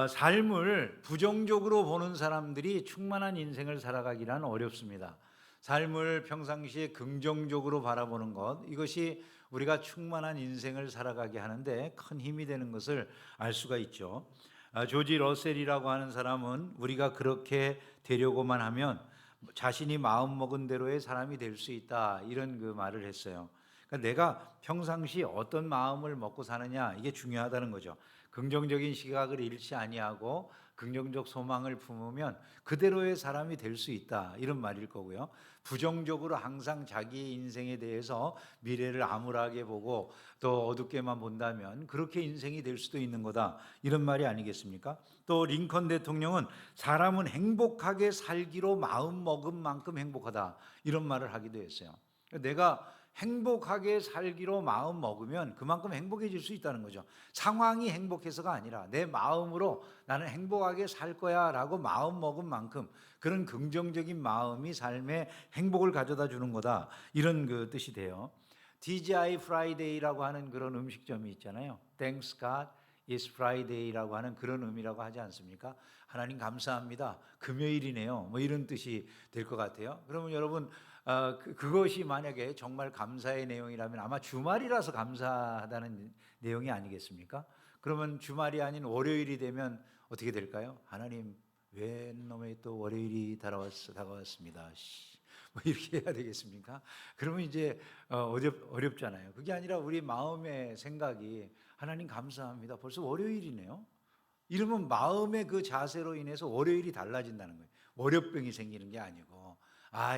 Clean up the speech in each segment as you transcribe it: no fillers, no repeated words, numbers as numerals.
삶을 부정적으로 보는 사람들이 충만한 인생을 살아가기란 어렵습니다. 삶을 평상시에 긍정적으로 바라보는 것, 이것이 우리가 충만한 인생을 살아가게 하는데 큰 힘이 되는 것을 알 수가 있죠. 조지 러셀이라고 하는 사람은 우리가 그렇게 되려고만 하면 자신이 마음먹은 대로의 사람이 될 수 있다, 이런 그 말을 했어요. 그러니까 내가 평상시 어떤 마음을 먹고 사느냐, 이게 중요하다는 거죠. 긍정적인 시각을 잃지 아니하고 긍정적 소망을 품으면 그대로의 사람이 될 수 있다, 이런 말일 거고요. 부정적으로 항상 자기의 인생에 대해서 미래를 암울하게 보고 또 어둡게만 본다면 그렇게 인생이 될 수도 있는 거다, 이런 말이 아니겠습니까? 또 링컨 대통령은 사람은 행복하게 살기로 마음먹은 만큼 행복하다, 이런 말을 하기도 했어요. 내가 행복하게 살기로 마음 먹으면 그만큼 행복해질 수 있다는 거죠. 상황이 행복해서가 아니라 내 마음으로 나는 행복하게 살 거야 라고 마음 먹은 만큼 그런 긍정적인 마음이 삶에 행복을 가져다 주는 거다, 이런 그 뜻이 돼요. TGI 프라이데이라고 하는 그런 음식점이 있잖아요. Thanks God It's Friday라고 하는 그런 의미라고 하지 않습니까? 하나님 감사합니다, 금요일이네요, 뭐 이런 뜻이 될 것 같아요. 그러면 여러분, 그것이 만약에 정말 감사의 내용이라면 아마 주말이라서 감사하다는 내용이 아니겠습니까? 그러면 주말이 아닌 월요일이 되면 어떻게 될까요? 하나님, 웬 놈의 또 월요일이 다가왔습니다. 뭐 이렇게 해야 되겠습니까? 그러면 이제 어렵잖아요. 그게 아니라 우리 마음의 생각이 하나님 감사합니다, 벌써 월요일이네요, 이러면 마음의 그 자세로 인해서 월요일이 달라진다는 거예요. 월요병이 생기는 게 아니고,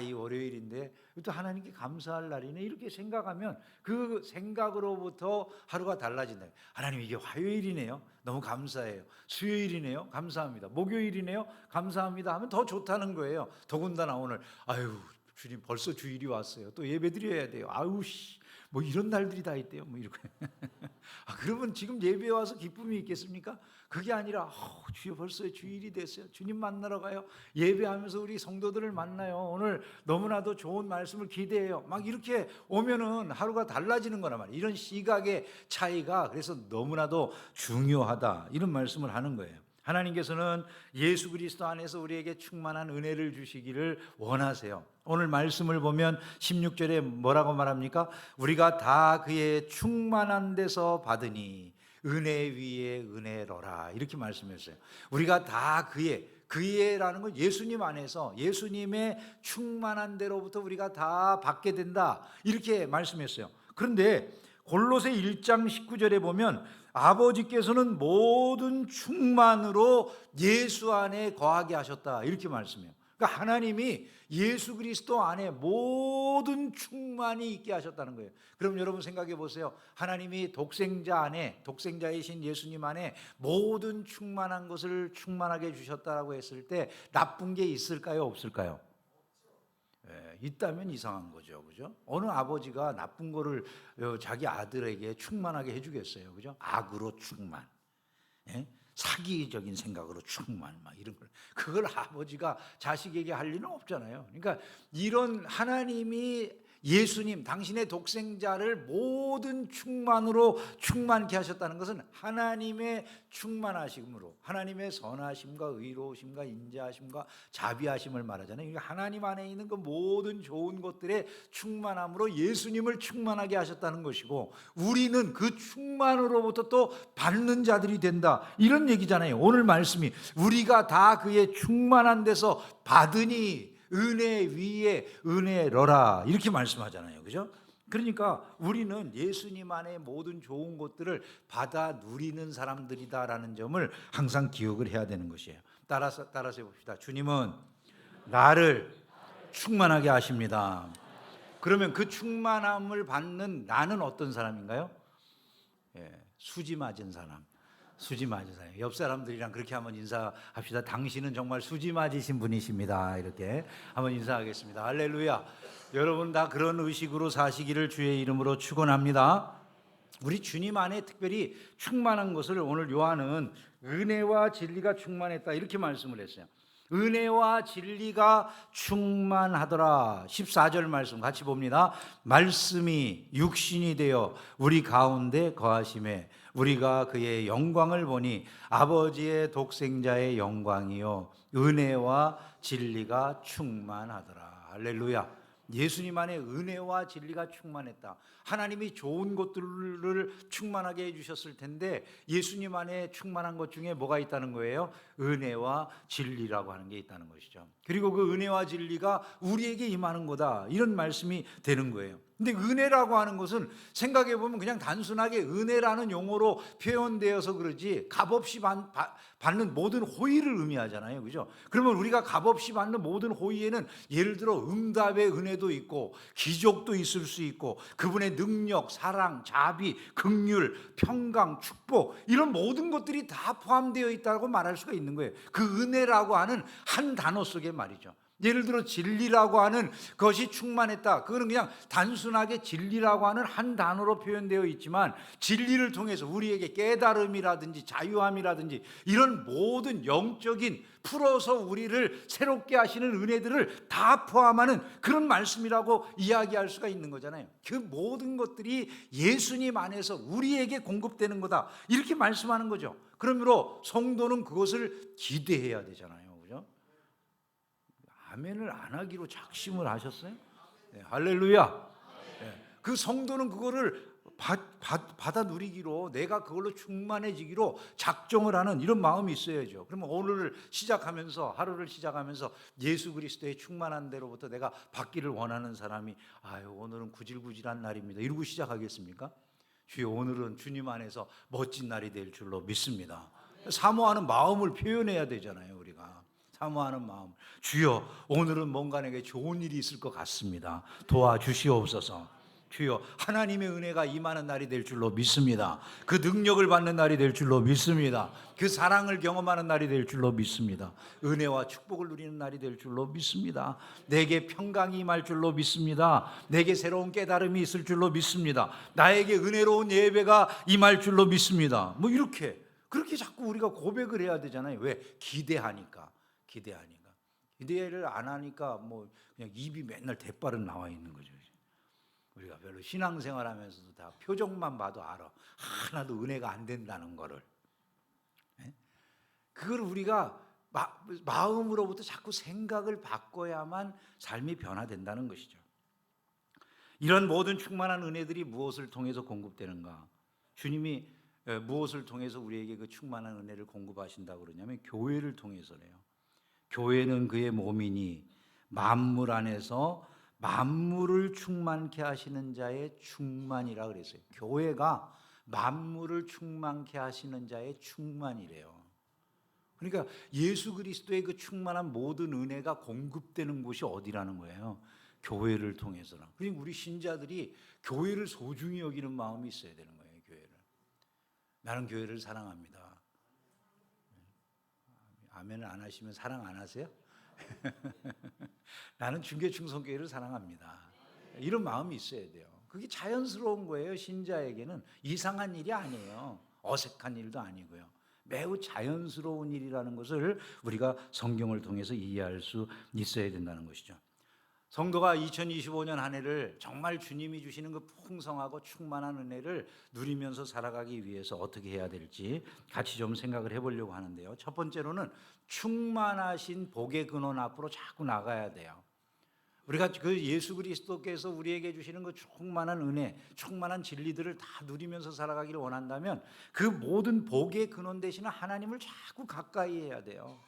이 월요일인데 또 하나님께 감사할 날이네, 이렇게 생각하면 그 생각으로부터 하루가 달라진다. 하나님, 이게 화요일이네요, 너무 감사해요. 수요일이네요, 감사합니다. 목요일이네요, 감사합니다 하면 더 좋다는 거예요. 더군다나 오늘 주님 벌써 주일이 왔어요, 또 예배 드려야 돼요, 뭐 이런 날들이 다 있대요, 뭐 이렇게. 그러면 지금 예배에 와서 기쁨이 있겠습니까? 그게 아니라 주여 벌써 주일이 됐어요, 주님 만나러 가요, 예배하면서 우리 성도들을 만나요, 오늘 너무나도 좋은 말씀을 기대해요, 막 이렇게 오면은 하루가 달라지는 거란 말이에요. 이런 시각의 차이가 그래서 너무나도 중요하다, 이런 말씀을 하는 거예요. 하나님께서는 예수 그리스도 안에서 우리에게 충만한 은혜를 주시기를 원하세요. 오늘 말씀을 보면 16절에 뭐라고 말합니까? 우리가 다 그의 충만한 데서 받으니 은혜 위에 은혜로라, 이렇게 말씀했어요. 우리가 다 그의라는 건 예수님 안에서 예수님의 충만한 대로부터 우리가 다 받게 된다, 이렇게 말씀했어요. 그런데 골로새 1장 19절에 보면 아버지께서는 모든 충만으로 예수 안에 거하게 하셨다, 이렇게 말씀해요. 그러니까 하나님이 예수 그리스도 안에 모든 충만이 있게 하셨다는 거예요. 그럼 여러분 생각해 보세요. 하나님이 독생자 안에, 독생자이신 예수님 안에 모든 충만한 것을 충만하게 해주셨다라고 했을 때 나쁜 게 있을까요, 없을까요? 있다면 이상한 거죠, 그죠? 어느 아버지가 나쁜 거를 자기 아들에게 충만하게 해주겠어요, 그죠? 악으로 충만, 사기적인 생각으로 충만, 막 이런 걸, 그걸 아버지가 자식에게 할 리는 없잖아요. 그러니까 이런 하나님이 예수님, 당신의 독생자를 모든 충만으로 충만케 하셨다는 것은 하나님의 충만하심으로, 하나님의 선하심과 의로우심과 인자하심과 자비하심을 말하잖아요. 그러니까 하나님 안에 있는 그 모든 좋은 것들의 충만함으로 예수님을 충만하게 하셨다는 것이고, 우리는 그 충만으로부터 또 받는 자들이 된다, 이런 얘기잖아요. 오늘 말씀이 우리가 다 그의 충만한 데서 받으니 은혜 위에 은혜로라, 이렇게 말씀하잖아요, 그죠? 그러니까 우리는 예수님 안에 모든 좋은 것들을 받아 누리는 사람들이다라는 점을 항상 기억을 해야 되는 것이에요. 따라서 해봅시다. 주님은 나를 충만하게 하십니다. 그러면 그 충만함을 받는 나는 어떤 사람인가요? 수지 맞은 사람. 수지 맞으세요. 옆 사람들이랑 그렇게 한번 인사합시다. 당신은 정말 수지 맞으신 분이십니다, 이렇게 한번 인사하겠습니다. 할렐루야. 여러분 다 그런 의식으로 사시기를 주의 이름으로 축원합니다. 우리 주님 안에 특별히 충만한 것을 오늘 요한은 은혜와 진리가 충만했다, 이렇게 말씀을 했어요. 은혜와 진리가 충만하더라. 14절 말씀 같이 봅니다. 말씀이 육신이 되어 우리 가운데 거하심에 우리가 그의 영광을 보니 아버지의 독생자의 영광이요 은혜와 진리가 충만하더라. 할렐루야. 예수님 안에 은혜와 진리가 충만했다. 하나님이 좋은 것들을 충만하게 해주셨을 텐데 예수님 안에 충만한 것 중에 뭐가 있다는 거예요? 은혜와 진리라고 하는 게 있다는 것이죠. 그리고 그 은혜와 진리가 우리에게 임하는 거다, 이런 말씀이 되는 거예요. 근데 은혜라고 하는 것은 생각해 보면 그냥 단순하게 은혜라는 용어로 표현되어서 그러지 값없이 받는 모든 호의를 의미하잖아요, 그죠? 그러면 우리가 값없이 받는 모든 호의에는 예를 들어 응답의 은혜도 있고 기적도 있을 수 있고 그분의 능력, 사랑, 자비, 긍휼, 평강, 축복, 이런 모든 것들이 다 포함되어 있다고 말할 수가 있는 거예요. 그 은혜라고 하는 한 단어 속에 말이죠. 예를 들어 진리라고 하는 것이 충만했다. 그거는 그냥 단순하게 진리라고 하는 한 단어로 표현되어 있지만 진리를 통해서 우리에게 깨달음이라든지 자유함이라든지 이런 모든 영적인 풀어서 우리를 새롭게 하시는 은혜들을 다 포함하는 그런 말씀이라고 이야기할 수가 있는 거잖아요. 그 모든 것들이 예수님 안에서 우리에게 공급되는 거다, 이렇게 말씀하는 거죠. 그러므로 성도는 그것을 기대해야 되잖아요, 그죠? 아멘을 안 하기로 작심을 하셨어요? 네, 할렐루야. 네, 그 성도는 그거를 받아 누리기로, 내가 그걸로 충만해지기로 작정을 하는 이런 마음이 있어야죠. 그러면 오늘을 시작하면서, 하루를 시작하면서 예수 그리스도의 충만한 대로부터 내가 받기를 원하는 사람이 오늘은 구질구질한 날입니다, 이러고 시작하겠습니까? 주여, 오늘은 주님 안에서 멋진 날이 될 줄로 믿습니다. 사모하는 마음을 표현해야 되잖아요. 우리가 사모하는 마음, 주여 오늘은 뭔가 내게 좋은 일이 있을 것 같습니다, 도와주시옵소서. 주여, 하나님의 은혜가 임하는 날이 될 줄로 믿습니다. 그 능력을 받는 날이 될 줄로 믿습니다. 그 사랑을 경험하는 날이 될 줄로 믿습니다. 은혜와 축복을 누리는 날이 될 줄로 믿습니다. 내게 평강이 임할 줄로 믿습니다. 내게 새로운 깨달음이 있을 줄로 믿습니다. 나에게 은혜로운 예배가 임할 줄로 믿습니다. 뭐 이렇게, 그렇게 자꾸 우리가 고백을 해야 되잖아요. 왜? 기대하니까. 기대를 안 하니까 뭐 그냥 입이 맨날 대빨은 나와 있는 거죠. 우리가 별로 신앙생활 하면서도 다 표정만 봐도 알아, 하나도 은혜가 안 된다는 거를. 그걸 우리가 마음으로부터 자꾸 생각을 바꿔야만 삶이 변화된다는 것이죠. 이런 모든 충만한 은혜들이 무엇을 통해서 공급되는가? 주님이 무엇을 통해서 우리에게 그 충만한 은혜를 공급하신다고 그러냐면 교회를 통해서래요. 교회는 그의 몸이니 만물 안에서 만물을 충만케 하시는 자의 충만이라 그랬어요. 교회가 만물을 충만케 하시는 자의 충만이래요. 그러니까 예수 그리스도의 그 충만한 모든 은혜가 공급되는 곳이 어디라는 거예요? 교회를 통해서라. 그러니까 우리 신자들이 교회를 소중히 여기는 마음이 있어야 되는 거예요. 교회를. 나는 교회를 사랑합니다. 아멘을 안 하시면 사랑 안 하세요? 나는 중계충성교회를 사랑합니다, 이런 마음이 있어야 돼요. 그게 자연스러운 거예요. 신자에게는 이상한 일이 아니에요. 어색한 일도 아니고요. 매우 자연스러운 일이라는 것을 우리가 성경을 통해서 이해할 수 있어야 된다는 것이죠. 성도가 2025년 한 해를 정말 주님이 주시는 그 풍성하고 충만한 은혜를 누리면서 살아가기 위해서 어떻게 해야 될지 같이 좀 생각을 해보려고 하는데요. 첫 번째로는 충만하신 복의 근원 앞으로 자꾸 나가야 돼요. 우리가 그 예수 그리스도께서 우리에게 주시는 그 충만한 은혜, 충만한 진리들을 다 누리면서 살아가기를 원한다면 그 모든 복의 근원 되시는 하나님을 자꾸 가까이 해야 돼요.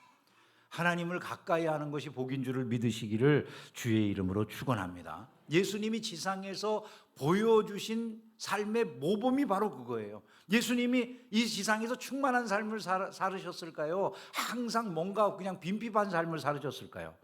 하나님을 가까이 하는 것이 복인 줄을 믿으시기를 주의 이름으로 축원합니다. 예수님이 지상에서 보여주신 삶의 모범이 바로 그거예요. 예수님이 이 지상에서 충만한 삶을 살으셨을까요? 항상 뭔가 그냥 빈핍한 삶을 살으셨을까요?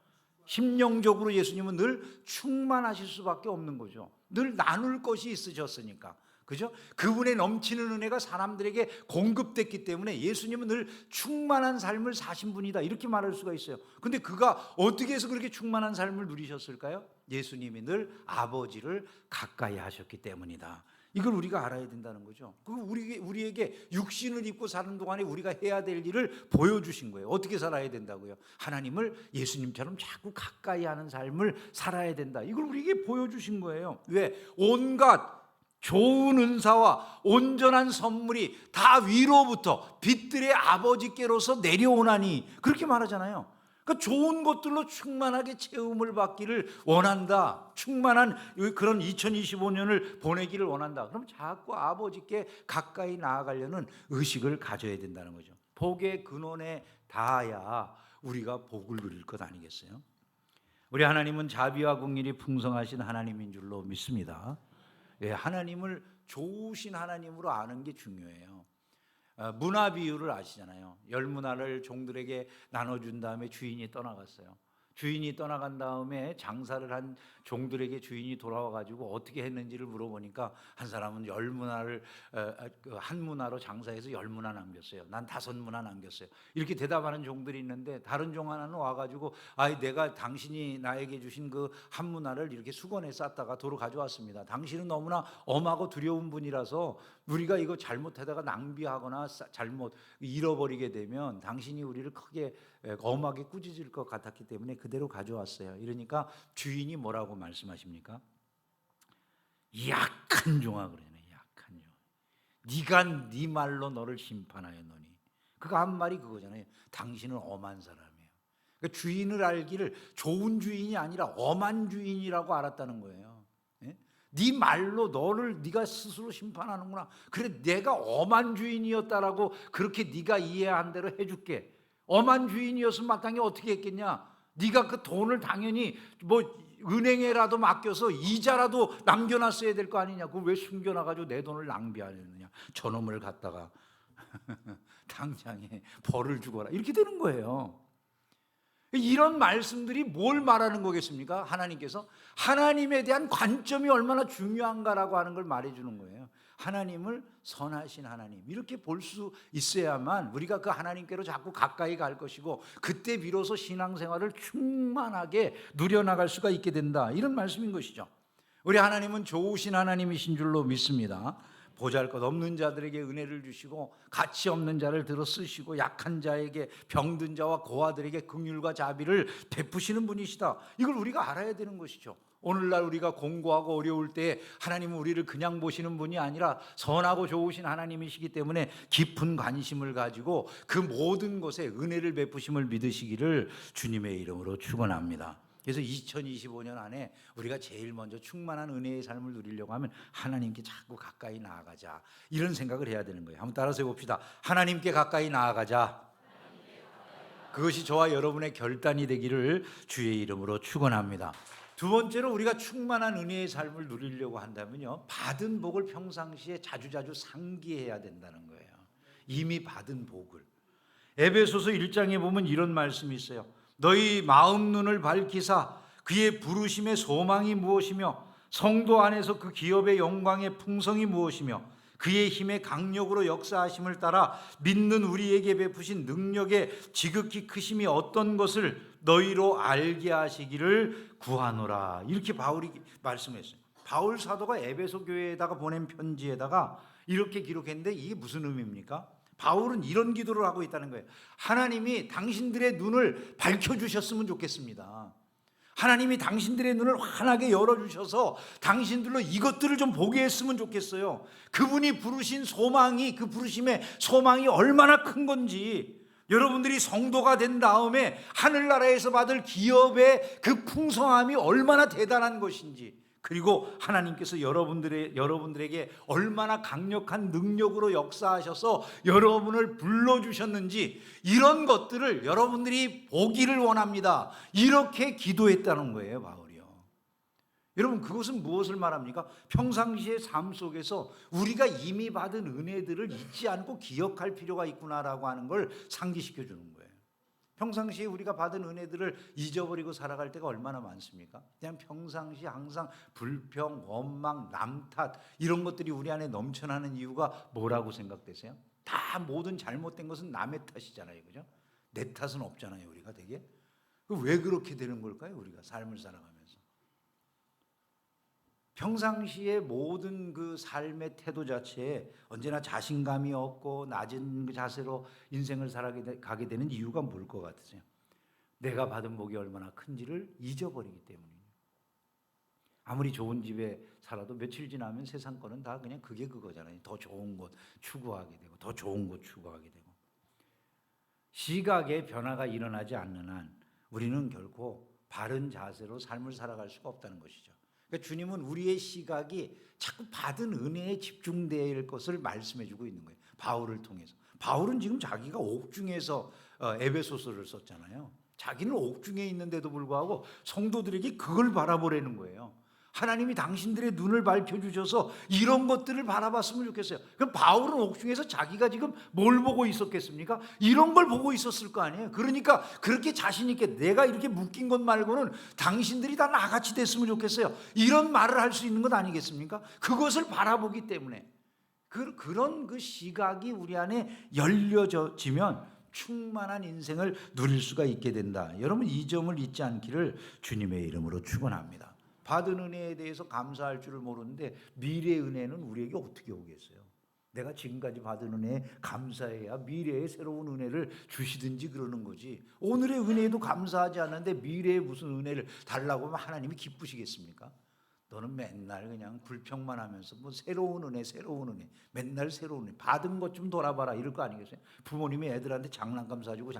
심령적으로 예수님은 늘 충만하실 수밖에 없는 거죠. 늘 나눌 것이 있으셨으니까. 그죠? 그분의 넘치는 은혜가 사람들에게 공급됐기 때문에 예수님은 늘 충만한 삶을 사신 분이다, 이렇게 말할 수가 있어요. 근데 그가 어떻게 해서 그렇게 충만한 삶을 누리셨을까요? 예수님이 늘 아버지를 가까이 하셨기 때문이다. 이걸 우리가 알아야 된다는 거죠. 우리에게 육신을 입고 사는 동안에 우리가 해야 될 일을 보여주신 거예요. 어떻게 살아야 된다고요? 하나님을 예수님처럼 자꾸 가까이 하는 삶을 살아야 된다. 이걸 우리에게 보여주신 거예요. 왜? 온갖 좋은 은사와 온전한 선물이 다 위로부터 빛들의 아버지께로서 내려오나니 그렇게 말하잖아요. 그러니까 좋은 것들로 충만하게 채움을 받기를 원한다. 충만한 그런 2025년을 보내기를 원한다. 그럼 자꾸 아버지께 가까이 나아가려는 의식을 가져야 된다는 거죠. 복의 근원에 닿아야 우리가 복을 누릴 것 아니겠어요? 우리 하나님은 자비와 긍휼이 풍성하신 하나님인 줄로 믿습니다. 예, 하나님을 좋으신 하나님으로 아는 게 중요해요. 문화 비유를 아시잖아요. 열 문화를 종들에게 나눠준 다음에 주인이 떠나갔어요. 주인이 떠나간 다음에 장사를 한 종들에게 주인이 돌아와 가지고 어떻게 했는지를 물어보니까 한 사람은 열 문화를 한 문화로 장사해서 열 문화 남겼어요. 난 5문화 남겼어요. 이렇게 대답하는 종들이 있는데 다른 종 하나는 와 가지고 내가 당신이 나에게 주신 그 한 문화를 이렇게 수건에 쌌다가 도로 가져왔습니다. 당신은 너무나 엄하고 두려운 분이라서 우리가 이거 잘못하다가 낭비하거나 잘못 잃어버리게 되면 당신이 우리를 크게 엄하게 꾸짖을 것 같았기 때문에 그대로 가져왔어요. 이러니까 주인이 뭐라고 말씀하십니까? 약한 종아 그러네. 약한 종. 네가 네 말로 너를 심판하였노니. 그거 한 말이 그거잖아요. 당신은 엄한 사람이에요. 그러니까 주인을 알기를 좋은 주인이 아니라 엄한 주인이라고 알았다는 거예요. 네 말로 너를 네가 스스로 심판하는구나. 그래 내가 엄한 주인이었다라고 그렇게 네가 이해한 대로 해줄게. 엄한 주인이었으면 마땅히 어떻게 했겠냐? 네가 그 돈을 당연히 은행에라도 맡겨서 이자라도 남겨놨어야 될 거 아니냐? 그걸 왜 숨겨놔가지고 내 돈을 낭비하느냐? 저놈을 갖다가 당장에 벌을 주거라 이렇게 되는 거예요. 이런 말씀들이 뭘 말하는 거겠습니까? 하나님께서 하나님에 대한 관점이 얼마나 중요한가라고 하는 걸 말해주는 거예요. 하나님을 선하신 하나님 이렇게 볼 수 있어야만 우리가 그 하나님께로 자꾸 가까이 갈 것이고 그때 비로소 신앙생활을 충만하게 누려나갈 수가 있게 된다 이런 말씀인 것이죠. 우리 하나님은 좋으신 하나님이신 줄로 믿습니다. 보잘것없는 자들에게 은혜를 주시고 가치 없는 자를 들어 쓰시고 약한 자에게 병든 자와 고아들에게 긍휼과 자비를 베푸시는 분이시다. 이걸 우리가 알아야 되는 것이죠. 오늘날 우리가 공고하고 어려울 때 하나님은 우리를 그냥 보시는 분이 아니라 선하고 좋으신 하나님이시기 때문에 깊은 관심을 가지고 그 모든 것에 은혜를 베푸심을 믿으시기를 주님의 이름으로 축원합니다. 그래서 2025년 안에 우리가 제일 먼저 충만한 은혜의 삶을 누리려고 하면 하나님께 자꾸 가까이 나아가자 이런 생각을 해야 되는 거예요. 한번 따라서 해봅시다. 하나님께 가까이 나아가자. 그것이 저와 여러분의 결단이 되기를 주의 이름으로 축원합니다. 두 번째로 우리가 충만한 은혜의 삶을 누리려고 한다면요, 받은 복을 평상시에 자주자주 상기해야 된다는 거예요. 이미 받은 복을. 에베소서 1장에 보면 이런 말씀이 있어요. 너희 마음 눈을 밝히사 그의 부르심의 소망이 무엇이며 성도 안에서 그 기업의 영광의 풍성이 무엇이며 그의 힘의 강력으로 역사하심을 따라 믿는 우리에게 베푸신 능력의 지극히 크심이 어떤 것을 너희로 알게 하시기를 구하노라. 이렇게 바울이 말씀했어요. 바울 사도가 에베소 교회에다가 보낸 편지에다가 이렇게 기록했는데 이게 무슨 의미입니까? 바울은 이런 기도를 하고 있다는 거예요. 하나님이 당신들의 눈을 밝혀주셨으면 좋겠습니다. 하나님이 당신들의 눈을 환하게 열어주셔서 당신들로 이것들을 좀 보게 했으면 좋겠어요. 그분이 부르신 소망이, 그 부르심의 소망이 얼마나 큰 건지, 여러분들이 성도가 된 다음에 하늘나라에서 받을 기업의 그 풍성함이 얼마나 대단한 것인지, 그리고 하나님께서 여러분들에게 얼마나 강력한 능력으로 역사하셔서 여러분을 불러주셨는지 이런 것들을 여러분들이 보기를 원합니다. 이렇게 기도했다는 거예요, 바울이요. 여러분, 그것은 무엇을 말합니까? 평상시의 삶 속에서 우리가 이미 받은 은혜들을 잊지 않고 기억할 필요가 있구나라고 하는 걸 상기시켜 주는 거예요. 평상시에 우리가 받은 은혜들을 잊어버리고 살아갈 때가 얼마나 많습니까? 그냥 평상시 항상 불평, 원망, 남 탓 이런 것들이 우리 안에 넘쳐나는 이유가 뭐라고 생각되세요? 다 모든 잘못된 것은 남의 탓이잖아요, 그죠? 내 탓은 없잖아요, 우리가 되게. 왜 그렇게 되는 걸까요, 우리가 삶을 살아가면서? 평상시에 모든 그 삶의 태도 자체에 언제나 자신감이 없고 낮은 그 자세로 인생을 살아가게 되는 이유가 뭘 것 같으세요? 내가 받은 복이 얼마나 큰지를 잊어버리기 때문이에요. 아무리 좋은 집에 살아도 며칠 지나면 세상 거는 다 그냥 그게 그거잖아요. 더 좋은 곳 추구하게 되고 더 좋은 곳 추구하게 되고. 시각의 변화가 일어나지 않는 한 우리는 결코 바른 자세로 삶을 살아갈 수가 없다는 것이죠. 그러니까 주님은 우리의 시각이 자꾸 받은 은혜에 집중될 것을 말씀해 주고 있는 거예요. 바울을 통해서. 바울은 지금 자기가 옥중에서 에베소서를 썼잖아요. 자기는 옥중에 있는데도 불구하고 성도들에게 그걸 바라보라는 거예요. 하나님이 당신들의 눈을 밝혀주셔서 이런 것들을 바라봤으면 좋겠어요. 그럼 바울은 옥중에서 자기가 지금 뭘 보고 있었겠습니까? 이런 걸 보고 있었을 거 아니에요. 그러니까 그렇게 자신 있게 내가 이렇게 묶인 것 말고는 당신들이 다 나같이 됐으면 좋겠어요. 이런 말을 할 수 있는 것 아니겠습니까? 그것을 바라보기 때문에 그런 그 시각이 우리 안에 열려지면 충만한 인생을 누릴 수가 있게 된다. 여러분 이 점을 잊지 않기를 주님의 이름으로 축원합니다. 받은 은혜에 대해서 감사할 줄을 모르는데 미래의 은혜는 우리에게 어떻게 오겠어요? 내가 지금까지 받은 은혜에 감사해야 미래의 새로운 은혜를 주시든지 그러는 거지. 오늘의 은혜에도 감사하지 않는데 미래에 무슨 은혜를 달라고 하면 하나님이 기쁘시겠습니까? 너는 맨날 그냥 불평만 하면서 뭐 새로운 은혜 맨날 새로운 은혜 받은 것 좀 돌아봐라 이럴 거 아니겠어요? 부모님이 애들한테 장난감 사주고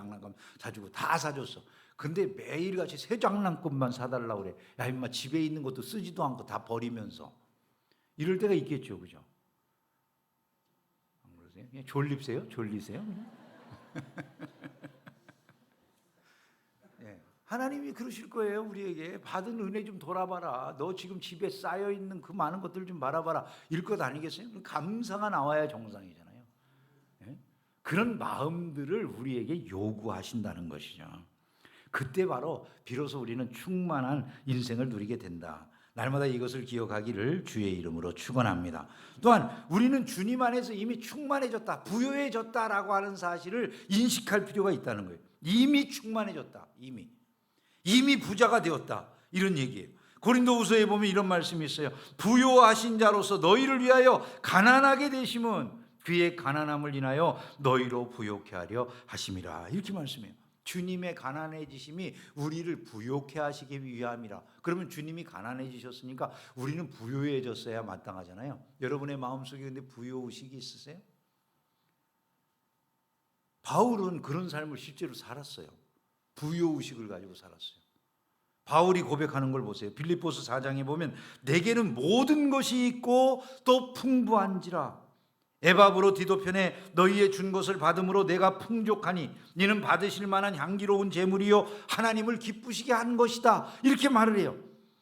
다 사줬어. 근데 매일같이 새 장난감만 사달라고 그래. 야 임마 집에 있는 것도 쓰지도 않고 다 버리면서 이럴 때가 있겠죠, 그죠? 안 그러세요? 그냥 졸리세요? 예, 하나님이 그러실 거예요. 우리에게 받은 은혜 좀 돌아봐라. 너 지금 집에 쌓여 있는 그 많은 것들 좀 바라봐라. 이럴 것 아니겠어요? 감사가 나와야 정상이잖아요. 예? 그런 마음들을 우리에게 요구하신다는 것이죠. 그때 바로 비로소 우리는 충만한 인생을 누리게 된다. 날마다 이것을 기억하기를 주의 이름으로 축원합니다. 또한 우리는 주님 안에서 이미 충만해졌다, 부요해졌다라고 하는 사실을 인식할 필요가 있다는 거예요. 이미 충만해졌다. 이미 부자가 되었다. 이런 얘기예요. 고린도후서에 보면 이런 말씀이 있어요. 부요하신 자로서 너희를 위하여 가난하게 되심은 그의 가난함을 인하여 너희로 부요케 하려 하심이라. 이렇게 말씀해요. 주님의 가난해지심이 우리를 부요케 하시기 위함이라. 그러면 주님이 가난해지셨으니까 우리는 부요해졌어야 마땅하잖아요. 여러분의 마음속에 근데 부요의식이 있으세요? 바울은 그런 삶을 실제로 살았어요. 부요의식을 가지고 살았어요. 바울이 고백하는 걸 보세요. 빌립보서 4장에 보면 내게는 모든 것이 있고 또 풍부한지라. 에바브로 디도편에 너희의 준 것을 받음으로 내가 풍족하니 이는 받으실 만한 향기로운 제물이요 하나님을 기쁘시게 한 것이다. 이렇게 말을 해요.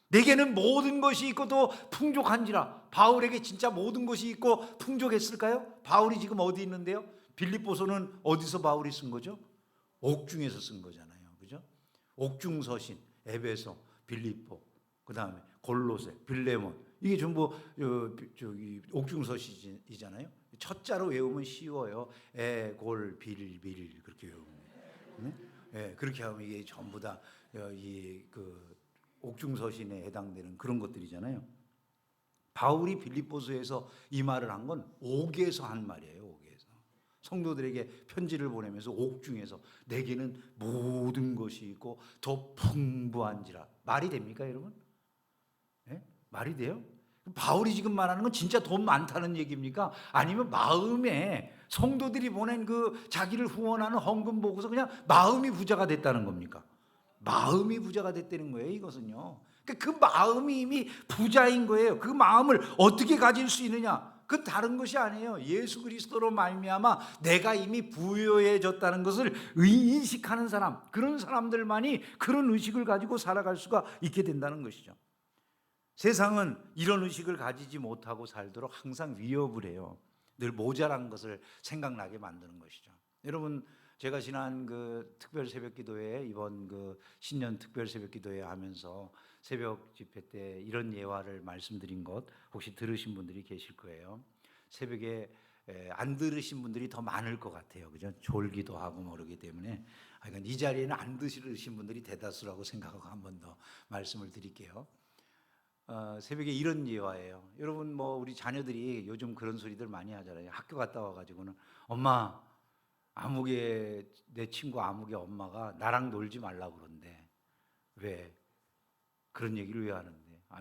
내게는 모든 것이 있고 또 풍족한지라. 바울에게 진짜 모든 것이 있고 풍족했을까요? 바울이 지금 어디 있는데요? 빌립보서는 어디서 바울이 쓴 거죠? 옥중에서 쓴 거잖아요. 그죠? 옥중 서신, 에베소, 빌립보, 그 다음에 골로새, 빌레몬, 이게 전부 옥중 서신이잖아요. 첫 자로 외우면 쉬워요. 에, 골, 빌 그렇게 외우면. 네? 그렇게 하면 이게 전부 다 그 옥중 서신에 해당되는 그런 것들이잖아요. 바울이 빌립보서에서 이 말을 한 건 옥에서 한 말이에요. 옥에서 성도들에게 편지를 보내면서 옥중에서 내게는 모든 것이 있고 더 풍부한지라. 말이 됩니까, 여러분? 네? 말이 돼요? 바울이 지금 말하는 건 진짜 돈 많다는 얘기입니까? 아니면 마음에 성도들이 보낸 그 자기를 후원하는 헌금 보고서 그냥 마음이 부자가 됐다는 겁니까? 마음이 부자가 됐다는 거예요, 이것은요. 그 마음이 이미 부자인 거예요. 그 마음을 어떻게 가질 수 있느냐? 그 다른 것이 아니에요. 예수 그리스도로 말미암아 내가 이미 부유해졌다는 것을 인식하는 사람, 그런 사람들만이 그런 의식을 가지고 살아갈 수가 있게 된다는 것이죠. 세상은 이런 의식을 가지지 못하고 살도록 항상 위협을 해요. 늘 모자란 것을 생각나게 만드는 것이죠. 여러분, 제가 지난 그 특별 새벽 기도회, 이번 그 신년 특별 새벽 기도회 하면서 새벽 집회 때 이런 예화를 말씀드린 것 혹시 들으신 분들이 계실 거예요. 새벽에 안 들으신 분들이 더 많을 것 같아요. 그죠? 졸기도 하고 모르기 때문에. 그러니까 이 자리에는 안 들으신 분들이 대다수라고 생각하고 한 번 더 말씀을 드릴게요. 새벽에 이런 예화예요. 여러분 뭐 우리 자녀들이 요즘 그런 소리들 많이 하잖아요. 학교 갔다 와가지고는 엄마, 내 친구 아무개 엄마가 나랑 놀지 말라고 그러는데 왜? 그런 얘기를 왜 하는데?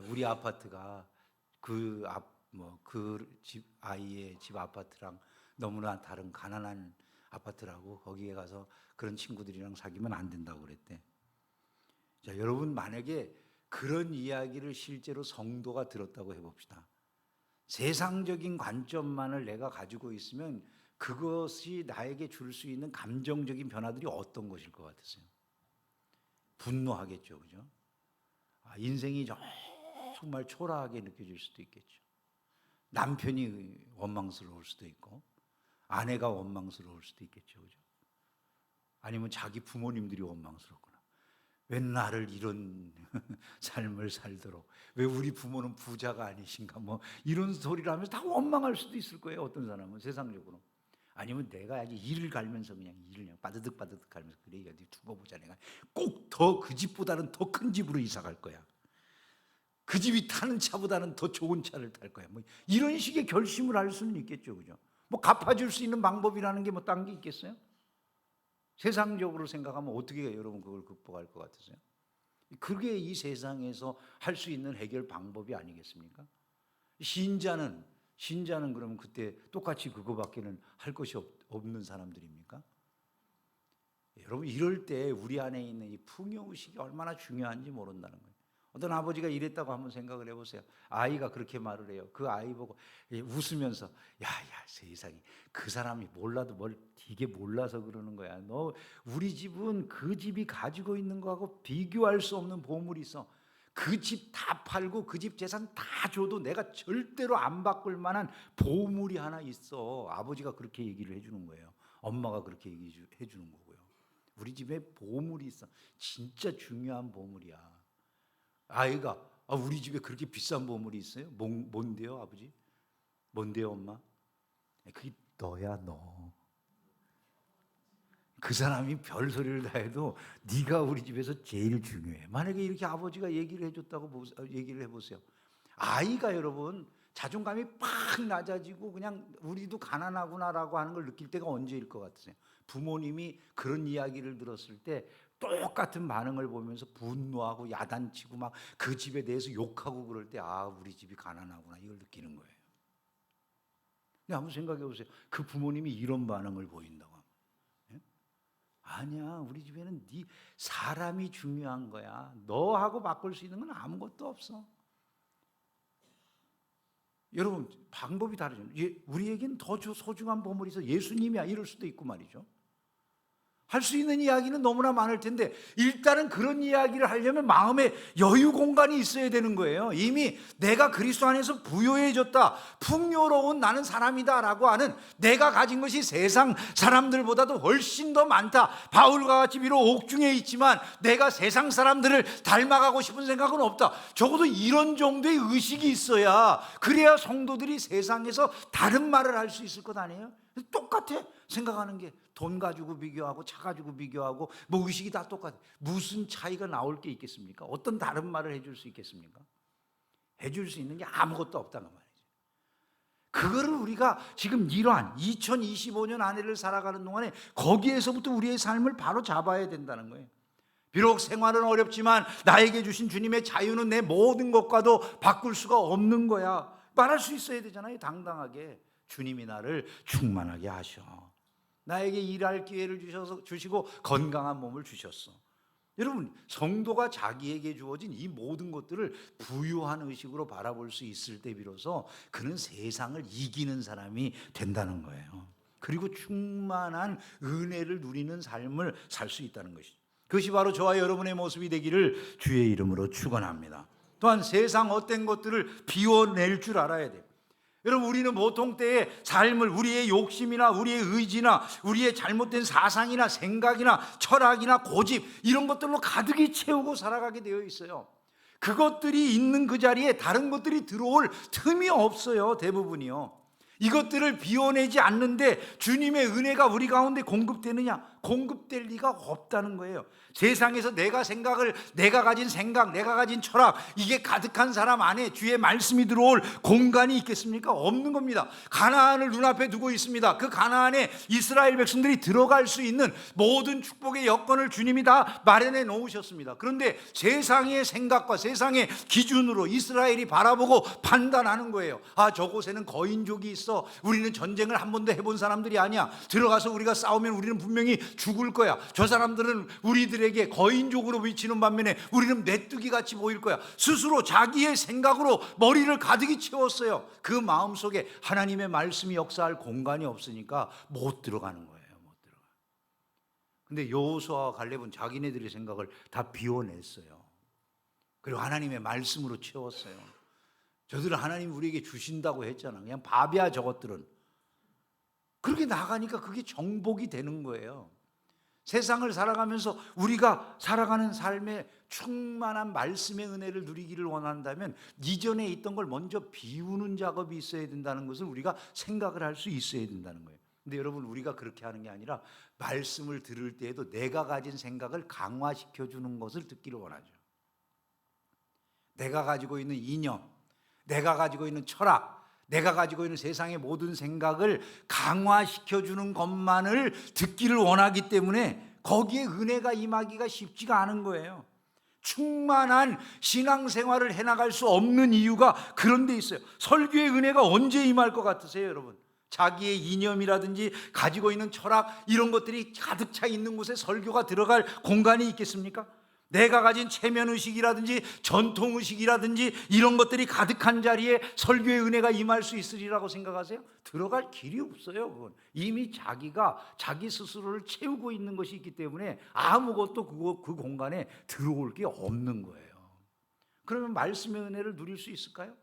우리 아파트가 그 집 아이의 집 아파트랑 너무나 다른 가난한 아파트라고 거기에 가서 그런 친구들이랑 사귀면 안 된다고 그랬대. 자, 여러분 만약에 그런 이야기를 실제로 성도가 들었다고 해봅시다. 세상적인 관점만을 내가 가지고 있으면 그것이 나에게 줄 수 있는 감정적인 변화들이 어떤 것일 것 같으세요? 분노하겠죠, 그죠? 인생이 정말 초라하게 느껴질 수도 있겠죠. 남편이 원망스러울 수도 있고, 아내가 원망스러울 수도 있겠죠, 그죠? 아니면 자기 부모님들이 원망스럽거나, 왜 나를 이런 삶을 살도록, 왜 우리 부모는 부자가 아니신가, 뭐 이런 소리를 하면서 다 원망할 수도 있을 거예요. 어떤 사람은 세상적으로. 아니면 내가 아주 이를 갈면서 그냥 빠드득 갈면서, 그래 이거 두고 보자, 내가 꼭 더 그 집보다는 더 큰 집으로 이사 갈 거야. 그 집이 타는 차보다는 더 좋은 차를 탈 거야. 뭐 이런 식의 결심을 할 수는 있겠죠, 그죠? 뭐 갚아줄 수 있는 방법이라는 게 뭐 딴 게 있겠어요? 세상적으로 생각하면 어떻게 여러분 그걸 극복할 것 같으세요? 그게 이 세상에서 할 수 있는 해결 방법이 아니겠습니까? 신자는 그러면 그때 똑같이 그거밖에는 할 것이 없는 사람들입니까? 여러분 이럴 때 우리 안에 있는 이 풍요의식이 얼마나 중요한지 모른다는 거예요. 어떤 아버지가 이랬다고 한번 생각을 해보세요. 아이가 그렇게 말을 해요. 그 아이 보고 웃으면서 야 세상에 그 사람이 몰라도 뭘 되게 몰라서 그러는 거야. 너 우리 집은 그 집이 가지고 있는 거하고 비교할 수 없는 보물이 있어. 그 집 다 팔고 그 집 재산 다 줘도 내가 절대로 안 바꿀 만한 보물이 하나 있어. 아버지가 그렇게 얘기를 해주는 거예요. 엄마가 그렇게 얘기해 주는 거고요. 우리 집에 보물이 있어. 진짜 중요한 보물이야. 아이가 우리 집에 그렇게 비싼 보물이 있어요? 뭔데요, 아버지? 뭔데요, 엄마? 그게 너야, 너. 그 사람이 별 소리를 다 해도 네가 우리 집에서 제일 중요해. 만약에 이렇게 아버지가 얘기를 해줬다고 얘기를 해보세요. 아이가 여러분 자존감이 팍 낮아지고 그냥 우리도 가난하구나라고 하는 걸 느낄 때가 언제일 것 같으세요? 부모님이 그런 이야기를 들었을 때 똑같은 반응을 보면서 분노하고 야단치고 막 그 집에 대해서 욕하고 그럴 때 우리 집이 가난하구나 이걸 느끼는 거예요. 근데 한번 생각해 보세요. 그 부모님이 이런 반응을 보인다고 하면, 예? 아니야, 우리 집에는 네 사람이 중요한 거야. 너하고 바꿀 수 있는 건 아무것도 없어. 여러분 방법이 다르죠. 우리에겐 더 소중한 보물이 있어. 예수님이야 이럴 수도 있고 말이죠. 할 수 있는 이야기는 너무나 많을 텐데 일단은 그런 이야기를 하려면 마음에 여유 공간이 있어야 되는 거예요. 이미 내가 그리스도 안에서 부요해졌다, 풍요로운 나는 사람이다 라고 하는 내가 가진 것이 세상 사람들보다도 훨씬 더 많다. 바울과 같이 비록 옥중에 있지만 내가 세상 사람들을 닮아가고 싶은 생각은 없다. 적어도 이런 정도의 의식이 있어야 그래야 성도들이 세상에서 다른 말을 할 수 있을 것 아니에요? 똑같아. 생각하는 게 돈 가지고 비교하고 차 가지고 비교하고 뭐 의식이 다 똑같아. 무슨 차이가 나올 게 있겠습니까? 어떤 다른 말을 해줄 수 있겠습니까? 해줄 수 있는 게 아무것도 없다는 말이죠. 그거를 우리가 지금 이러한 2025년 한 해를 살아가는 동안에 거기에서부터 우리의 삶을 바로 잡아야 된다는 거예요. 비록 생활은 어렵지만 나에게 주신 주님의 자유는 내 모든 것과도 바꿀 수가 없는 거야. 말할 수 있어야 되잖아요. 당당하게 주님이 나를 충만하게 하셔. 나에게 일할 기회를 주시고 건강한 몸을 주셨어. 여러분 성도가 자기에게 주어진 이 모든 것들을 부유한 의식으로 바라볼 수 있을 때 비로소 그는 세상을 이기는 사람이 된다는 거예요. 그리고 충만한 은혜를 누리는 삶을 살 수 있다는 것이죠. 그것이 바로 저와 여러분의 모습이 되기를 주의 이름으로 축원합니다. 또한 세상 어떤 것들을 비워낼 줄 알아야 돼요. 여러분 우리는 보통 때의 삶을 우리의 욕심이나 우리의 의지나 우리의 잘못된 사상이나 생각이나 철학이나 고집 이런 것들로 가득히 채우고 살아가게 되어 있어요. 그것들이 있는 그 자리에 다른 것들이 들어올 틈이 없어요. 대부분이요. 이것들을 비워내지 않는데 주님의 은혜가 우리 가운데 공급되느냐? 공급될 리가 없다는 거예요. 세상에서 내가 가진 생각, 내가 가진 철학, 이게 가득한 사람 안에 주의 말씀이 들어올 공간이 있겠습니까? 없는 겁니다. 가나안을 눈앞에 두고 있습니다. 그 가나안에 이스라엘 백성들이 들어갈 수 있는 모든 축복의 여건을 주님이 다 마련해 놓으셨습니다. 그런데 세상의 생각과 세상의 기준으로 이스라엘이 바라보고 판단하는 거예요. 아, 저곳에는 거인족이 있어. 우리는 전쟁을 한 번도 해본 사람들이 아니야. 들어가서 우리가 싸우면 우리는 분명히 죽을 거야. 저 사람들은 우리들에게 거인족으로 비치는 반면에 우리는 메뚜기 같이 보일 거야. 스스로 자기의 생각으로 머리를 가득히 채웠어요. 그 마음속에 하나님의 말씀이 역사할 공간이 없으니까 못 들어가는 거예요. 못 들어가. 근데 여호수아와 갈렙은 자기네들의 생각을 다 비워냈어요. 그리고 하나님의 말씀으로 채웠어요. 저들은 하나님 우리에게 주신다고 했잖아. 그냥 밥이야 저것들은. 그렇게 나가니까 그게 정복이 되는 거예요. 세상을 살아가면서 우리가 살아가는 삶에 충만한 말씀의 은혜를 누리기를 원한다면 이전에 있던 걸 먼저 비우는 작업이 있어야 된다는 것을 우리가 생각을 할 수 있어야 된다는 거예요. 근데 여러분, 우리가 그렇게 하는 게 아니라 말씀을 들을 때에도 내가 가진 생각을 강화시켜 주는 것을 듣기를 원하죠. 내가 가지고 있는 이념, 내가 가지고 있는 철학, 내가 가지고 있는 세상의 모든 생각을 강화시켜주는 것만을 듣기를 원하기 때문에 거기에 은혜가 임하기가 쉽지가 않은 거예요. 충만한 신앙생활을 해나갈 수 없는 이유가 그런 데 있어요. 설교의 은혜가 언제 임할 것 같으세요, 여러분? 자기의 이념이라든지 가지고 있는 철학, 이런 것들이 가득 차 있는 곳에 설교가 들어갈 공간이 있겠습니까? 내가 가진 체면의식이라든지 전통의식이라든지 이런 것들이 가득한 자리에 설교의 은혜가 임할 수 있으리라고 생각하세요? 들어갈 길이 없어요. 그건 이미 자기가 자기 스스로를 채우고 있는 것이 있기 때문에 아무것도 그 공간에 들어올 게 없는 거예요. 그러면 말씀의 은혜를 누릴 수 있을까요?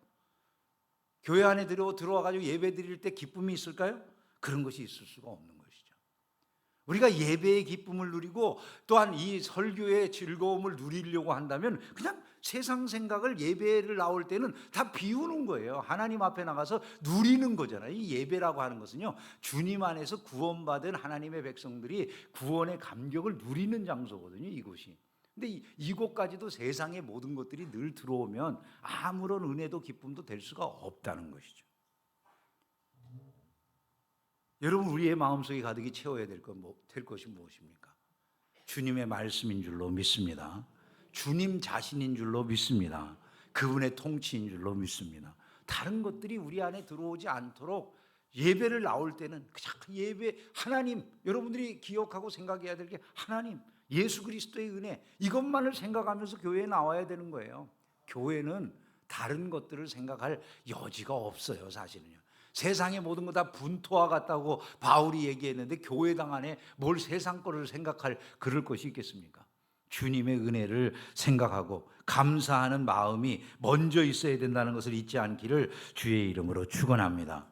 교회 안에 들어와가지고 예배 드릴 때 기쁨이 있을까요? 그런 것이 있을 수가 없는 거예요. 우리가 예배의 기쁨을 누리고 또한 이 설교의 즐거움을 누리려고 한다면 그냥 세상 생각을 예배를 나올 때는 다 비우는 거예요. 하나님 앞에 나가서 누리는 거잖아요. 이 예배라고 하는 것은요, 주님 안에서 구원받은 하나님의 백성들이 구원의 감격을 누리는 장소거든요, 이곳이. 근데 이곳까지도 세상의 모든 것들이 늘 들어오면 아무런 은혜도 기쁨도 될 수가 없다는 것이죠. 여러분, 우리의 마음속에 가득히 채워야 될 것이 무엇입니까? 주님의 말씀인 줄로 믿습니다. 주님 자신인 줄로 믿습니다. 그분의 통치인 줄로 믿습니다. 다른 것들이 우리 안에 들어오지 않도록 예배를 나올 때는 그냥 예배, 하나님, 여러분들이 기억하고 생각해야 될 게 하나님, 예수 그리스도의 은혜, 이것만을 생각하면서 교회에 나와야 되는 거예요. 교회는 다른 것들을 생각할 여지가 없어요, 사실은요. 세상의 모든 거 다 분토와 같다고 바울이 얘기했는데 교회당 안에 뭘 세상 거를 생각할 그럴 것이 있겠습니까? 주님의 은혜를 생각하고 감사하는 마음이 먼저 있어야 된다는 것을 잊지 않기를 주의 이름으로 축원합니다.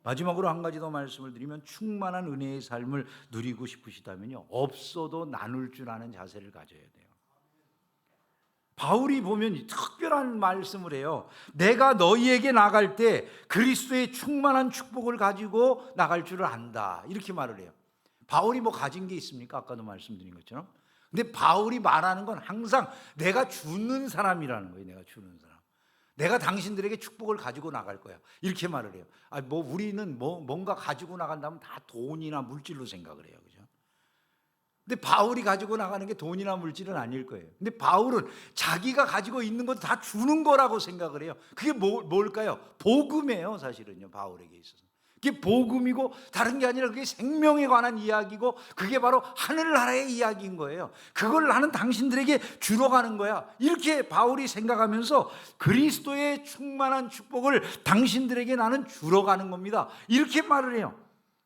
마지막으로 한 가지 더 말씀을 드리면, 충만한 은혜의 삶을 누리고 싶으시다면요, 없어도 나눌 줄 아는 자세를 가져야 돼요. 바울이 보면 특별한 말씀을 해요. 내가 너희에게 나갈 때 그리스도의 충만한 축복을 가지고 나갈 줄을 안다, 이렇게 말을 해요. 바울이 뭐 가진 게 있습니까? 아까도 말씀드린 것처럼. 근데 바울이 말하는 건 항상 내가 주는 사람이라는 거예요. 내가 주는 사람. 내가 당신들에게 축복을 가지고 나갈 거야, 이렇게 말을 해요. 우리는 뭔가 가지고 나간다면 다 돈이나 물질로 생각을 해요, 그죠? 근데 바울이 가지고 나가는 게 돈이나 물질은 아닐 거예요. 근데 바울은 자기가 가지고 있는 것 다 주는 거라고 생각을 해요. 그게 뭘까요? 복음이에요, 사실은요, 바울에게 있어서. 그게 복음이고 다른 게 아니라 그게 생명에 관한 이야기고 그게 바로 하늘나라의 이야기인 거예요. 그걸 나는 당신들에게 주러 가는 거야, 이렇게 바울이 생각하면서 그리스도의 충만한 축복을 당신들에게 나는 주러 가는 겁니다, 이렇게 말을 해요.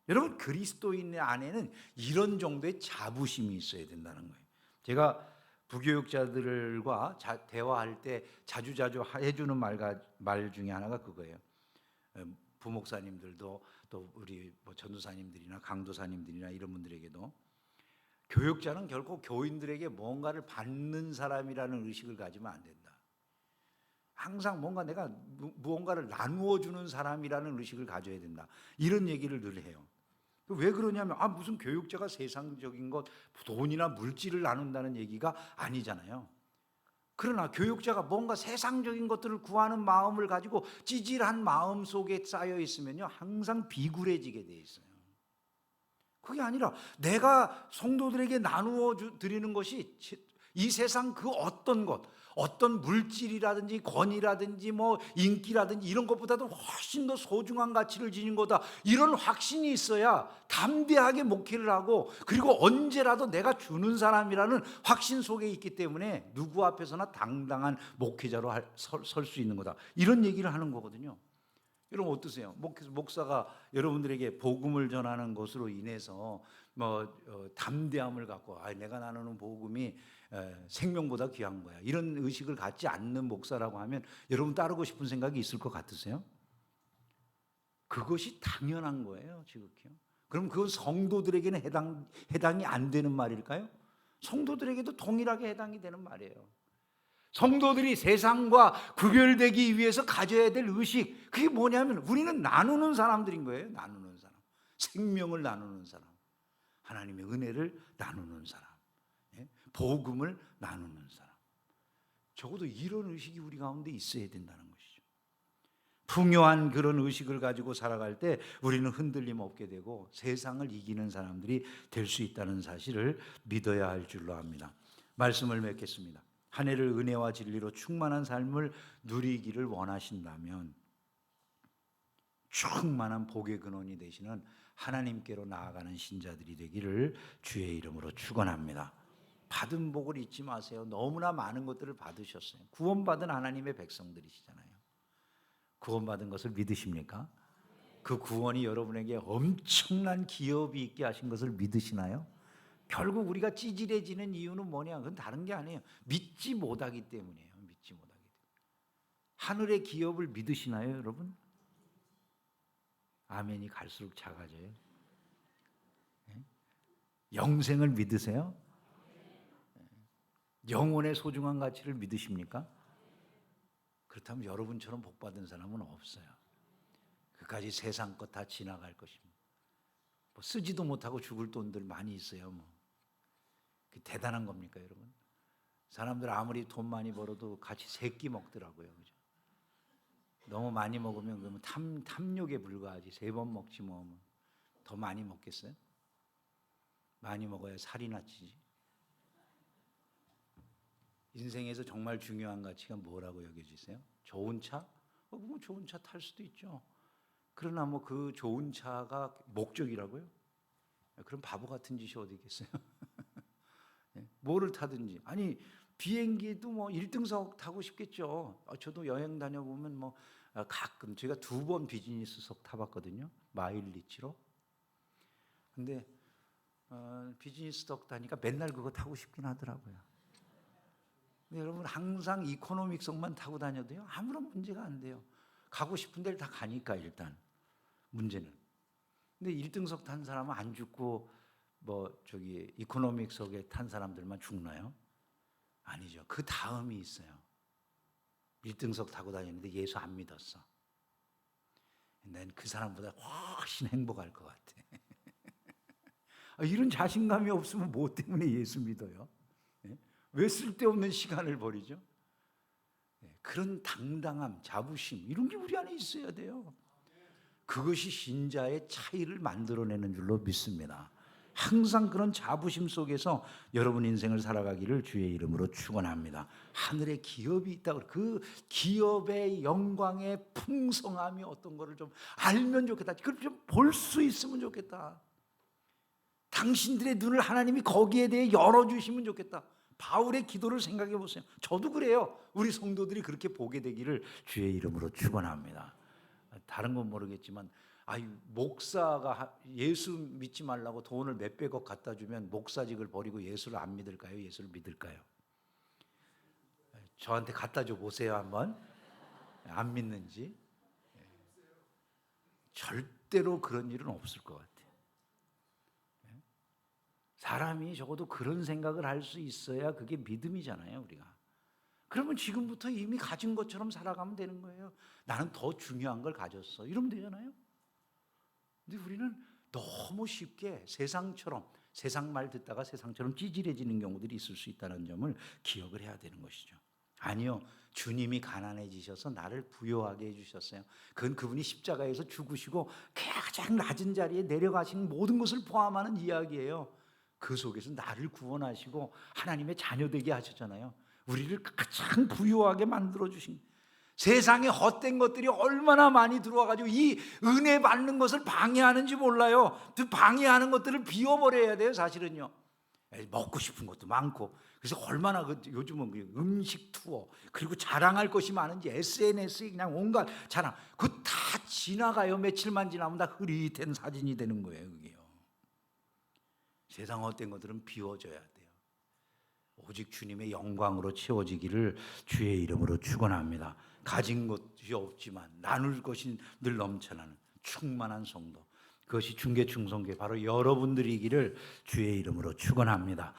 여러분, 그리스도인 안에는 이런 정도의 자부심이 있어야 된다는 거예요. 제가 부교육자들과 대화할 때 자주 해주는 말 중에 하나가 그거예요. 부목사님들도 또 우리 전도사님들이나 강도사님들이나 이런 분들에게도, 교육자는 결코 교인들에게 뭔가를 받는 사람이라는 의식을 가지면 안 된다. 항상 내가 무언가를 나누어 주는 사람이라는 의식을 가져야 된다, 이런 얘기를 늘 해요. 왜 그러냐면 무슨 교육자가 세상적인 것, 돈이나 물질을 나눈다는 얘기가 아니잖아요. 그러나 교육자가 뭔가 세상적인 것들을 구하는 마음을 가지고 찌질한 마음 속에 쌓여 있으면요, 항상 비굴해지게 돼 있어요. 그게 아니라 내가 성도들에게 나누어 드리는 것이 이 세상 그 어떤 것, 어떤 물질이라든지 권위라든지 뭐 인기라든지 이런 것보다도 훨씬 더 소중한 가치를 지닌 거다, 이런 확신이 있어야 담대하게 목회를 하고, 그리고 언제라도 내가 주는 사람이라는 확신 속에 있기 때문에 누구 앞에서나 당당한 목회자로 설 수 있는 거다, 이런 얘기를 하는 거거든요. 여러분 어떠세요? 목사가 여러분들에게 복음을 전하는 것으로 인해서 담대함을 갖고 내가 나누는 복음이 생명보다 귀한 거야, 이런 의식을 갖지 않는 목사라고 하면 여러분 따르고 싶은 생각이 있을 것 같으세요? 그것이 당연한 거예요, 지극히요. 그럼 그건 성도들에게는 해당이 안 되는 말일까요? 성도들에게도 동일하게 해당이 되는 말이에요. 성도들이 세상과 구별되기 위해서 가져야 될 의식, 그게 뭐냐면 우리는 나누는 사람들인 거예요. 나누는 사람, 생명을 나누는 사람, 하나님의 은혜를 나누는 사람, 복음을 나누는 사람. 적어도 이런 의식이 우리 가운데 있어야 된다는 것이죠. 풍요한 그런 의식을 가지고 살아갈 때 우리는 흔들림 없게 되고 세상을 이기는 사람들이 될 수 있다는 사실을 믿어야 할 줄로 압니다. 말씀을 맺겠습니다. 한 해를 은혜와 진리로 충만한 삶을 누리기를 원하신다면 충만한 복의 근원이 되시는 하나님께로 나아가는 신자들이 되기를 주의 이름으로 축원합니다. 받은 복을 잊지 마세요. 너무나 많은 것들을 받으셨어요. 구원받은 하나님의 백성들이시잖아요. 구원받은 것을 믿으십니까? 그 구원이 여러분에게 엄청난 기업이 있게 하신 것을 믿으시나요? 결국 우리가 찌질해지는 이유는 뭐냐? 그건 다른 게 아니에요. 믿지 못하기 때문이에요. 믿지 못하기 때문에. 하늘의 기업을 믿으시나요, 여러분? 아멘이 갈수록 작아져요. 영생을 믿으세요? 영혼의 소중한 가치를 믿으십니까? 그렇다면 여러분처럼 복받은 사람은 없어요. 그까지 세상 것 다 지나갈 것입니다. 쓰지도 못하고 죽을 돈들 많이 있어요. 대단한 겁니까, 여러분? 사람들 아무리 돈 많이 벌어도 같이 세 끼 먹더라고요. 그죠? 너무 많이 먹으면 그러면 탐욕에 불과하지. 3번 먹지 뭐. 더 많이 먹겠어요? 많이 먹어야 살이나 찌지. 인생에서 정말 중요한 가치가 뭐라고 여겨지세요? 좋은 차? 뭐 좋은 차 탈 수도 있죠. 그러나 그 좋은 차가 목적이라고요? 그럼 바보 같은 짓이 어디 있겠어요? 뭐를 타든지, 아니 비행기도 1등석 타고 싶겠죠. 저도 여행 다녀보면 가끔 제가 2번 비즈니스석 타봤거든요. 마일리지로. 근데 비즈니스석 타니까 맨날 그거 타고 싶긴 하더라고요. 근데 여러분 항상 이코노믹석만 타고 다녀도요, 아무런 문제가 안 돼요. 가고 싶은 데를 다 가니까. 일단 문제는, 근데 1등석 탄 사람은 안 죽고 이코노믹석에 탄 사람들만 죽나요? 아니죠. 그 다음이 있어요. 1등석 타고 다니는데 예수 안 믿었어. 난 그 사람보다 훨씬 행복할 것 같아. 이런 자신감이 없으면 뭐 때문에 예수 믿어요? 왜 쓸데없는 시간을 버리죠? 그런 당당함, 자부심, 이런 게 우리 안에 있어야 돼요. 그것이 신자의 차이를 만들어내는 줄로 믿습니다. 항상 그런 자부심 속에서 여러분 인생을 살아가기를 주의 이름으로 축원합니다. 하늘에 기업이 있다고, 그 기업의 영광의 풍성함이 어떤 거를 좀 알면 좋겠다. 그걸 좀 볼 수 있으면 좋겠다. 당신들의 눈을 하나님이 거기에 대해 열어주시면 좋겠다. 바울의 기도를 생각해 보세요. 저도 그래요. 우리 성도들이 그렇게 보게 되기를 주의 이름으로 축원합니다. 다른 건 모르겠지만 목사가 예수 믿지 말라고 돈을 몇백억 갖다 주면 목사직을 버리고 예수를 안 믿을까요? 예수를 믿을까요? 저한테 갖다 줘 보세요 한번. 안 믿는지. 절대로 그런 일은 없을 것 같아요. 사람이 적어도 그런 생각을 할 수 있어야 그게 믿음이잖아요, 우리가. 그러면 지금부터 이미 가진 것처럼 살아가면 되는 거예요. 나는 더 중요한 걸 가졌어, 이러면 되잖아요. 근데 우리는 너무 쉽게 세상 말 듣다가 세상처럼 찌질해지는 경우들이 있을 수 있다는 점을 기억을 해야 되는 것이죠. 아니요, 주님이 가난해지셔서 나를 부유하게 해주셨어요. 그건 그분이 십자가에서 죽으시고 가장 낮은 자리에 내려가신 모든 것을 포함하는 이야기예요. 그 속에서 나를 구원하시고 하나님의 자녀 되게 하셨잖아요. 우리를 가장 부유하게 만들어 주신, 세상에 헛된 것들이 얼마나 많이 들어와가지고 이 은혜 받는 것을 방해하는지 몰라요. 그 방해하는 것들을 비워버려야 돼요. 사실은요, 먹고 싶은 것도 많고, 그래서 얼마나 요즘은 음식 투어, 그리고 자랑할 것이 많은지 SNS에 그냥 온갖 자랑, 그거 다 지나가요. 며칠만 지나면 다 흐릿한 사진이 되는 거예요. 그게요. 세상 헛된 것들은 비워져야 돼요. 오직 주님의 영광으로 채워지기를 주의 이름으로 축원합니다. 가진 것이 없지만 나눌 것이 늘 넘쳐나는 충만한 성도, 그것이 중개충성교회 바로 여러분들이기를 주의 이름으로 축원합니다.